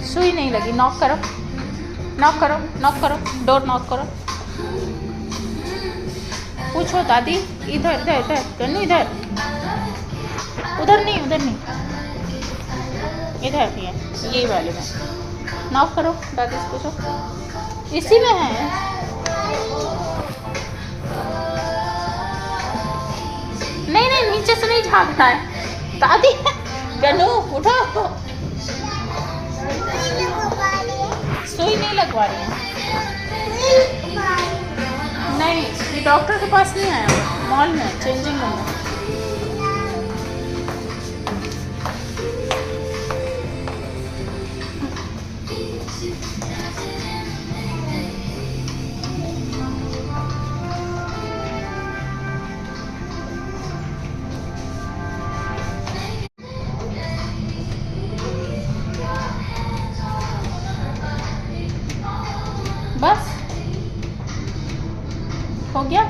सुई नहीं लगी। नॉक करो, नॉक करो, नॉक करो, डोर नॉक करो। पूछो दादी। इधर इधर इधर गन्नू, इधर, उधर नहीं, उधर नहीं, इधर ये वाले में। नॉक करो, दादी से पूछो। इसी में है। नहीं नहीं, नीचे से नहीं झाँकना है दादी। गन्नू उठो। सुई नहीं लगवा रही है। नहीं, ये डॉक्टर के पास नहीं आया, मॉल में चेंजिंग रूम में। बस हो गया।